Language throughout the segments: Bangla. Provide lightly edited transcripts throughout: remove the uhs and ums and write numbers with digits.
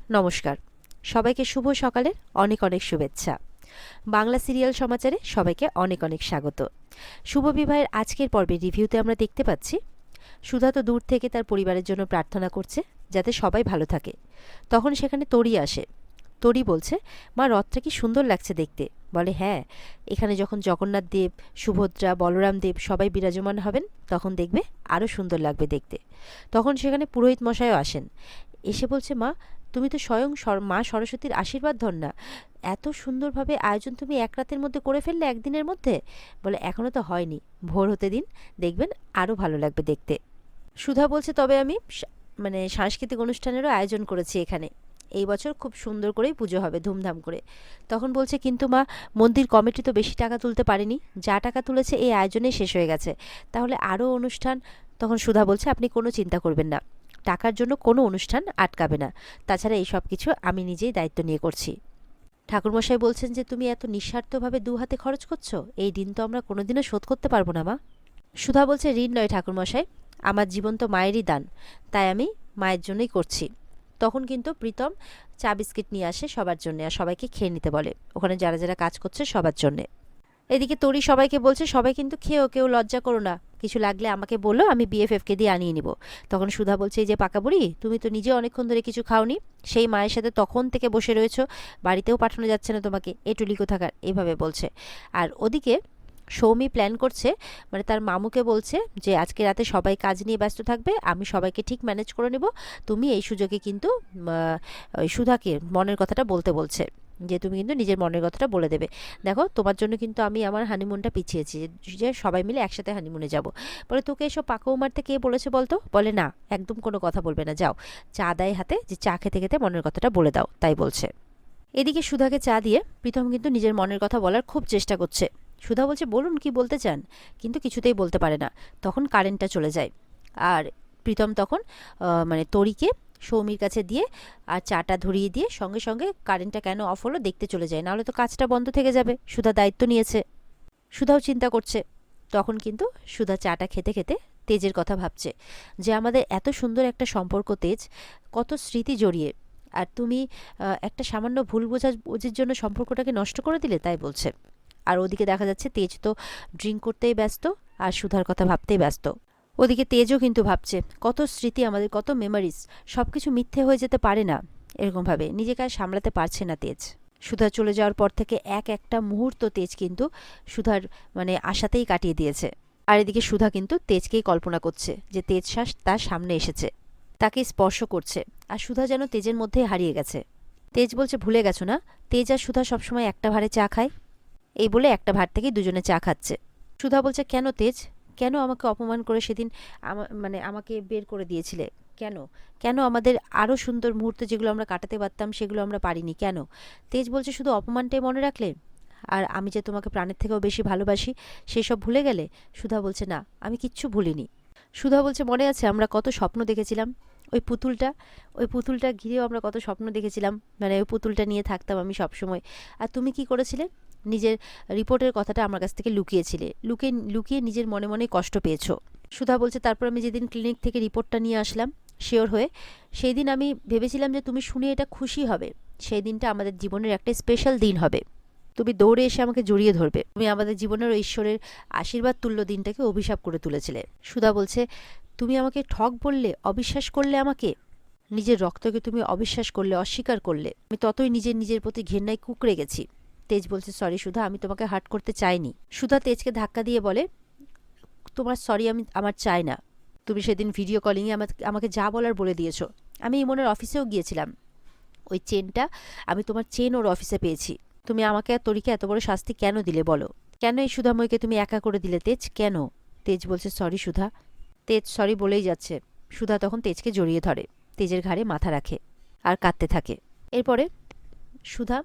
নমস্কার, সবাইকে শুভ সকালের অনেক অনেক শুভেচ্ছা। বাংলা সিরিয়াল সমাচারে সবাইকে অনেক অনেক স্বাগত। শুভ বিবাহের আজকের পর্বের রিভিউতে আমরা দেখতে পাচ্ছি সুধা তো দূর থেকে তার পরিবারের জন্য প্রার্থনা করছে যাতে সবাই ভালো থাকে। তখন সেখানে তরি আসে। তরি বলছে, মা, রথটা কি সুন্দর লাগছে দেখতে। বলে, হ্যাঁ, এখানে যখন জগন্নাথ দেব, সুভদ্রা, বলরাম দেব সবাই বিরাজমান হবেন তখন দেখবে আরও সুন্দর লাগবে দেখতে। তখন সেখানে পুরোহিত মশাইও আসেন। এসে বলছে, মা, তুমি তো স্বয়ং মা সরস্বতীর আশীর্বাদ ধন না, এত সুন্দরভাবে আয়োজন তুমি এক রাতের মধ্যে করে ফেললে, একদিনের মধ্যে। বলে, এখনও তো হয়নি, ভোর হতে দিন, দেখবেন আরও ভালো লাগবে দেখতে। সুধা বলছে, তবে আমি সাংস্কৃতিক অনুষ্ঠানেরও আয়োজন করেছি এখানে, এই বছর খুব সুন্দর করেই পুজো হবে, ধুমধাম করে। তখন বলছে, কিন্তু মা, মন্দির কমিটি তো বেশি টাকা তুলতে পারেনি, যা টাকা তুলেছে এই আয়োজনে শেষ হয়ে গেছে, তাহলে আরও অনুষ্ঠান। তখন সুধা বলছে, আপনি কোনো চিন্তা করবেন না, টাকার জন্য কোনো অনুষ্ঠান আটকাবে না, তাছাড়া এই সব কিছু আমি নিজেই দায়িত্ব নিয়ে করছি। ঠাকুরমশাই বলছেন যে তুমি এত নিঃস্বার্থভাবে দু হাতে খরচ করছো, এই ঋণ তো আমরা কোনোদিনও শোধ করতে পারবো না, মা। সুধা বলছে, ঋণ নয় ঠাকুরমশাই, আমার জীবন তো মায়েরই দান, তাই আমি মায়ের জন্যই করছি। তখন কিন্তু প্রীতম চা বিস্কিট নিয়ে আসে সবার জন্য, আর সবাইকে খেয়ে নিতে বলে, ওখানে যারা যারা কাজ করছে সবার জন্যে। এদিকে তরি সবাইকে বলছে, সবাই কিন্তু খেয়েও, কেউ লজ্জা করো না, কিছু লাগলে আমাকে বলো, আমি বিএফএফকে দিয়ে আনিয়ে নিব। তখন সুধা বলছে, এই যে পাকা বুড়ি, তুমি তো নিজে অনেকক্ষণ ধরে কিছু খাওনি, সেই মায়ের সাথে তখন থেকে বসে রয়েছো, বাড়িতেও পাঠানো যাচ্ছে না তোমাকে, এটুলি কোথাকার, এভাবে বলছে। আর ওদিকে সৌমি প্ল্যান করছে, তার মামুকে বলছে যে আজকে রাতে সবাই কাজ নিয়ে ব্যস্ত থাকবে, আমি সবাইকে ঠিক ম্যানেজ করে নেব, তুমি এই সুযোগে কিন্তু ওই সুধাকে মনের কথাটা বলতে বলছে, যে তুমি কিন্তু নিজের মনের কথাটা বলে দেবে। দেখো, তোমার জন্য কিন্তু আমি আমার হানিমুনটা পিছিয়েছি, যে সবাই মিলে একসাথে হানিমুনে যাব। বলে, তোকে এসব পাকাও মারতে কে বলেছে বলতো? বলে, না, একদম কোনো কথা বলবে না, যাও চা দেয় হাতে, যে চা খেতে খেতে মনের কথাটা বলে দাও, তাই বলছে। এদিকে সুধাকে চা দিয়ে প্রীতম কিন্তু নিজের মনের কথা বলার খুব চেষ্টা করছে। সুধা বলছে, বলুন কি বলতে চান, কিন্তু কিছুতেই বলতে পারে না। তখন কারেন্টটা চলে যায়, আর প্রীতম তখন তরিকে সৌমির কাছে দিয়ে আর চাটা ধরিয়ে দিয়ে সঙ্গে সঙ্গে কারেন্টটা কেন অফ হলো দেখতে চলে যায়, নাহলে তো কাজটা বন্ধ থেকে যাবে। সুধা দায়িত্ব নিয়েছে, সুধাও চিন্তা করছে। তখন কিন্তু সুধা চাটা খেতে খেতে তেজের কথা ভাবছে, যে আমাদের এত সুন্দর একটা সম্পর্ক, তেজ, কত স্মৃতি জড়িয়ে, আর তুমি একটা সামান্য ভুল বোঝার জন্য সম্পর্কটাকে নষ্ট করে দিলে, তাই বলছে। আর ওদিকে দেখা যাচ্ছে তেজ তো ড্রিঙ্ক করতেই ব্যস্ত, আর সুধার কথা ভাবতেই ব্যস্ত। ওদিকে তেজও কিন্তু ভাবছে, কত স্মৃতি আমাদের, কত মেমোরিজ, সব কিছু মিথ্যে হয়ে যেতে পারে না, এরকমভাবে নিজেকে আর সামলাতে পারছে না তেজ। সুধা চলে যাওয়ার পর থেকে একটা মুহূর্ত তেজ কিন্তু সুধার আশাতেই কাটিয়ে দিয়েছে। আর এদিকে সুধা কিন্তু তেজকেই কল্পনা করছে, যে তেজ তার সামনে এসেছে, তাকে স্পর্শ করছে, আর সুধা যেন তেজের মধ্যে হারিয়ে গেছে। তেজ বলছে, ভুলে গেছো না, তেজ আর সুধা সবসময় একটা ভারে চা খায়। এই বলে একটা ভার থেকে দুজনে চা খাচ্ছে। সুধা বলছে, কেন তেজ, কেন আমাকে অপমান করে সেদিন আমাকে বের করে দিয়েছিলে, কেন, কেন আমাদের আরও সুন্দর মুহূর্ত যেগুলো আমরা কাটাতে পারতাম সেগুলো আমরা পারিনি, কেন? তেজ বলছে, শুধু অপমানটাই মনে রাখলে, আর আমি যে তোমাকে প্রাণের থেকেও বেশি ভালোবাসি সেসব ভুলে গেলে? সুধা বলছে, না, আমি কিচ্ছু ভুলিনি। সুধা বলছে, মনে আছে আমরা কত স্বপ্ন দেখেছিলাম, ওই পুতুলটা ঘিরেও আমরা কত স্বপ্ন দেখেছিলাম, ওই পুতুলটা নিয়ে থাকতাম আমি সব সময়। আর তুমি কি করেছিলে, নিজের রিপোর্টের কথাটা আমার কাছ থেকে লুকিয়েছিলে, লুকিয়ে নিজের মনে মনে কষ্ট পেয়েছো। সুধা বলছে, তারপর আমি যেদিন ক্লিনিক থেকে রিপোর্টটা নিয়ে আসলাম শিওর হয়ে, সেই দিন আমি ভেবেছিলাম যে তুমি শুনে এটা খুশি হবে, সেই দিনটা আমাদের জীবনের একটা স্পেশাল দিন হবে, তুমি দৌড়ে এসে আমাকে জড়িয়ে ধরবে, তুমি আমাদের জীবনের ঈশ্বরের আশীর্বাদ তুল্য দিনটাকে অভিশাপ করে তুলেছিলে। সুধা বলছে, তুমি আমাকে ঠক বললে, অবিশ্বাস করলে আমাকে, নিজের রক্তকে তুমি অবিশ্বাস করলে, অস্বীকার করলে, আমি ততই নিজের প্রতি ঘেন্নায় কুঁকড়ে গেছি। তেজ বলছে, সরি সুধা, আমি তোমাকে হার্ট করতে চাইনি। সুধা তেজকে ধাক্কা দিয়ে বলে, তোমার সরি আমার চাই না, তুমি সেদিন ভিডিও কলিংয়ে আমাকে যা বলার বলে দিয়েছো। আমি ইমনের অফিসেও গিয়েছিলাম, ওই চেনটা, আমি তোমার চেন ওর অফিসে পেয়েছি, তুমি আমাকে আর তরিকে এত বড় শাস্তি কেন দিলে বলো, কেন এই সুধাময়কে তুমি একা করে দিলে তেজ, কেন? তেজ বলছে, সরি সুধা। তেজ সরি বলেই যাচ্ছে। সুধা তখন তেজকে জড়িয়ে ধরে, তেজের ঘাড়ে মাথা রাখে, আর কাঁদতে থাকে। এরপরে সুধা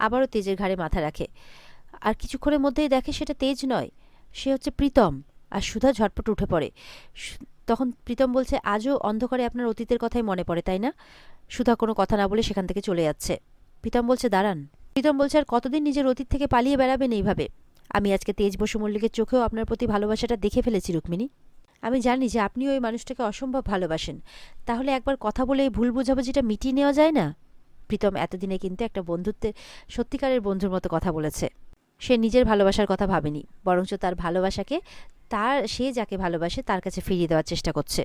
আবারও তেজের ঘাড়ে মাথা রাখে, আর কিছুক্ষণের মধ্যেই দেখে সেটা তেজ নয়, সে হচ্ছে প্রীতম। আর সুধা ঝটপট উঠে পড়ে। তখন প্রীতম বলছে, আজও অন্ধকারে আপনার অতীতের কথাই মনে পড়ে, তাই না? সুধা কোনো কথা না বলে সেখান থেকে চলে যাচ্ছে। প্রীতম বলছে, দাঁড়ান। প্রীতম বলছে, আর কতদিন নিজের অতীত থেকে পালিয়ে বেড়াবেন এইভাবে? আমি আজকে তেজ বসু মল্লিকের চোখেও আপনার প্রতি ভালোবাসাটা দেখে ফেলেছি রুক্মিণী, আমি জানি যে আপনি ওই মানুষটাকে অসম্ভব ভালোবাসেন, তাহলে একবার কথা বলে এই ভুল বোঝাবুঝিটা মিটিয়ে নেওয়া যায় না? প্রীতম এতদিনে কিন্তু একটা বন্ধুত্বের সত্যিকারের বন্ধুর মতো কথা বলেছে। সে নিজের ভালোবাসার কথা ভাবেনি, বরঞ্চ তার ভালোবাসাকে সে যাকে ভালোবাসে তার কাছে ফিরিয়ে দেওয়ার চেষ্টা করছে।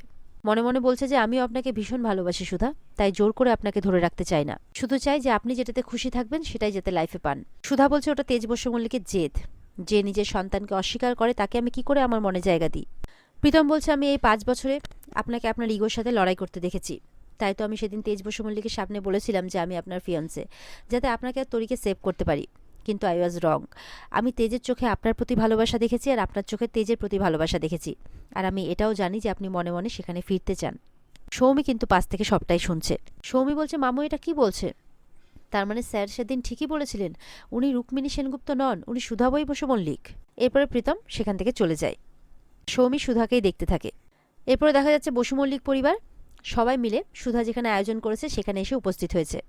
মনে মনে বলছে যে আমিও আপনাকে ভীষণ ভালোবাসি সুধা, তাই জোর করে আপনাকে ধরে রাখতে চাই না, শুধু চাই যে আপনি যেটাতে খুশি থাকবেন সেটাই যাতে লাইফে পান। সুধা বলছে ওটা তেজ বসু মল্লিকের জেদ। যে নিজের সন্তানকে অস্বীকার করে তাকে আমি কি করে আমার মনে জায়গা দিই। প্রীতম বলছে আমি এই 5 বছরে আপনাকে আপনার ইগোর সাথে লড়াই করতে দেখেছি, তাই তো আমি সেদিন তেজ বসু মল্লিকের সামনে বলেছিলাম যে আমি আপনার ফিয়ান্সে, যাতে আপনাকে আর তরিকে সেভ করতে পারি। কিন্তু আই ওয়াজ রং। আমি তেজের চোখে আপনার প্রতি ভালোবাসা দেখেছি আর আপনার চোখে তেজের প্রতি ভালোবাসা দেখেছি, আর আমি এটাও জানি যে আপনি মনে মনে সেখানে ফিরতে চান। সৌমি কিন্তু পাশ থেকে সবটাই শুনছে। সৌমি বলছে মামু এটা কি বলছে? তার মানে স্যার সেদিন ঠিকই বলেছিলেন, উনি রুক্মিণী সেনগুপ্ত নন, উনি সুধাবই বসু মল্লিক। এরপরে প্রীতম সেখান থেকে চলে যায়। সৌমি সুধাকেই দেখতে থাকে। এরপরে দেখা যাচ্ছে বসু মল্লিক পরিবার সবাই মিলে সুধা যেখানে আয়োজন করেছে সেখানে এসে উপস্থিত হয়েছে।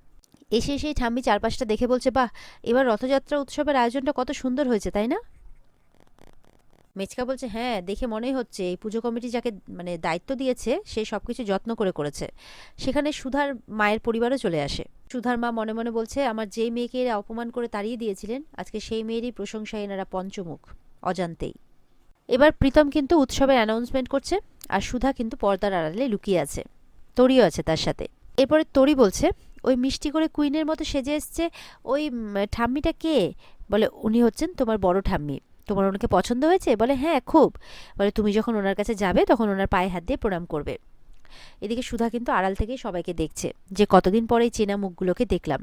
এসে সেই ঠাম্মি চারপাশটা দেখে বলছে বাহ, এবার রথযাত্রা উৎসবের আয়োজনটা কত সুন্দর হয়েছে, তাই না? মেচকা বলছে হ্যাঁ, দেখে মনেই হচ্ছে এই পুজো কমিটি যাকে মানে দায়িত্ব দিয়েছে সে সবকিছু যত্ন করে করেছে। সেখানে সুধার মায়ের পরিবারও চলে আসে। সুধার মা মনে মনে বলছে আমার যেই মেয়েকে এরা অপমান করে তাড়িয়ে দিয়েছিলেন, আজকে সেই মেয়েরই প্রশংসায় এনারা পঞ্চমুখ, অজান্তেই। এবার প্রীতম কিন্তু উৎসবের অ্যানাউন্সমেন্ট করছে, আর সুধা কিন্তু পর্দার আড়ালে লুকিয়ে আছে। তরিও আছে তার সাথে। এরপরে তরি বলছে ওই মিষ্টি করে কুইনের মতো সেজে এসছে ওই ঠাম্মিটা কে? বলে উনি হচ্ছেন তোমার বড় ঠাম্মি। তোমার ওনাকে পছন্দ হয়েছে? বলে হ্যাঁ খুব। বলে তুমি যখন ওনার কাছে যাবে তখন ওনার পায়ে হাত দিয়ে প্রণাম করবে। এদিকে সুধা কিন্তু আড়াল থেকেই সবাইকে দেখছে যে কতদিন পরে এই চেনা মুখগুলোকে দেখলাম।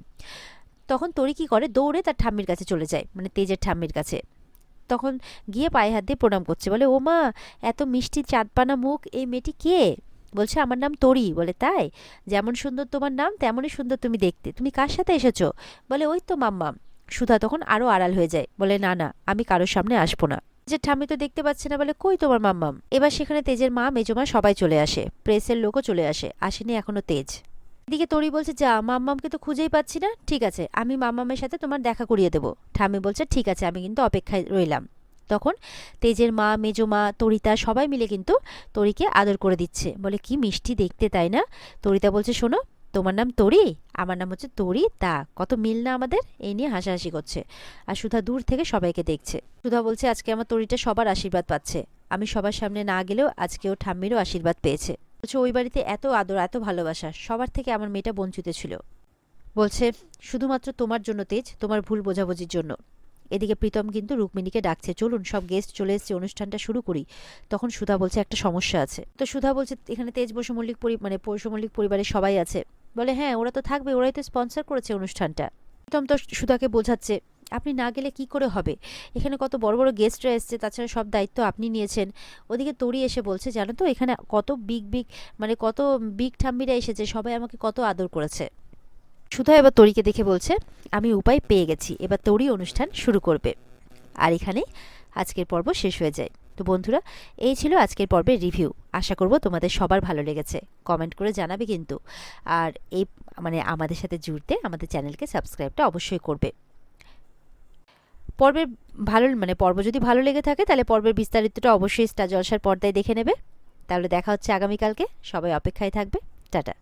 তখন তরি কি করে, দৌড়ে তার ঠাম্মির কাছে চলে যায়, মানে তেজের ঠাম্মির কাছে। তখন গিয়ে পায়ে হাত দিয়ে প্রণাম করছে। বলে ও মা, এত মিষ্টি চাঁদপানা মুখ, এই মেয়েটি কে? বলছে আমার নাম তরি। বলে তাই? যেমন সুন্দর তোমার নাম তেমনই সুন্দর তুমি দেখতে। তুমি কার সাথে এসেছো? বলে ওই তো মাম্মাম। সুধা তখন আরও আড়াল হয়ে যায়, বলে না না, আমি কারোর সামনে আসবো না। যে ঠাম্মি তো দেখতে পাচ্ছে না, বলে কই তোমার মাম্মাম। এবার সেখানে তেজের মা মেজমা সবাই চলে আসে, প্রেসের লোকও চলে আসে, আসেনি এখনো তেজ। এদিকে তরি বলছে যা, মাম্মামকে তো খুঁজেই পাচ্ছি না। ঠিক আছে, আমি মাম্মামের সাথে তোমার দেখা করিয়ে দেবো। ঠাম্মি বলছে ঠিক আছে, আমি কিন্তু অপেক্ষায় রইলাম। তখন তেজের মা মেজমা তরিতা সবাই মিলে কিন্তু তরিকে আদর করে দিচ্ছে। বলে কি মিষ্টি দেখতে, তাই না? তরিতা বলছে শোনো, তোমার নাম তরি, আমার নাম হচ্ছে তরি, তা কত মিল না আমাদের। এই নিয়ে হাসাহাসি করছে। আর সুধা দূর থেকে সবাইকে দেখছে। সুধা বলছে আজকে আমার তরিটা সবার আশীর্বাদ পাচ্ছে। আমি সবার সামনে না গেলেও আজকে ও ঠাম্মিরও আশীর্বাদ পেয়েছে। বলছে ওই বাড়িতে এত আদর এত ভালোবাসা, সবার থেকে আমার মেয়েটা বঞ্চিত ছিল। বলছে শুধুমাত্র তোমার জন্য তেজ, তোমার ভুল বোঝাবুঝির জন্য। এদিকে প্রীতম কিন্তু রুক্মিণীকে ডাকছে, চলুন সব গেস্ট চলে এসছে, অনুষ্ঠানটা শুরু করি। তখন সুধা বলছে একটা সমস্যা আছে। তো সুধা বলছে এখানে তেজ বসু মল্লিক মানে বসু মল্লিক পরিবারের সবাই আছে। বলে হ্যাঁ ওরা তো থাকবে, ওরাই তো স্পন্সর করেছে অনুষ্ঠানটা। প্রীতম তো সুধাকে বোঝাচ্ছে আপনি না গেলে কি করে হবে, এখানে কত বড় বড় গেস্টরা এসছে, তাছাড়া সব দায়িত্ব আপনি নিয়েছেন। ওদিকে তরি এসে বলছে জানো তো এখানে কত কত বিগ ঠাম্মিরা এসেছে, সবাই আমাকে কত আদর করেছে। সুধা এবার তরিকে দেখে বলছে আমি উপায় পেয়ে গেছি, এবার তরি অনুষ্ঠান শুরু করবে। আর এখানে আজকের পর্ব শেষ হয়ে যায়। তো বন্ধুরা, এই ছিল আজকের পর্বের রিভিউ। আশা করব তোমাদের সবার ভালো লেগেছে। কমেন্ট করে জানাবে কিন্তু। আর এই মানে আমাদের সাথে জুড়তে আমাদের চ্যানেলকে সাবস্ক্রাইবটা অবশ্যই করবে। পর্বের পর্ব যদি ভালো লেগে থাকে তাহলে পর্বের বিস্তারিতটা অবশ্যই স্টার জলসার পর্দায় দেখে নেবে। তাহলে দেখা হচ্ছে আগামীকালকে। সবাই অপেক্ষায় থাকবে। টাটা।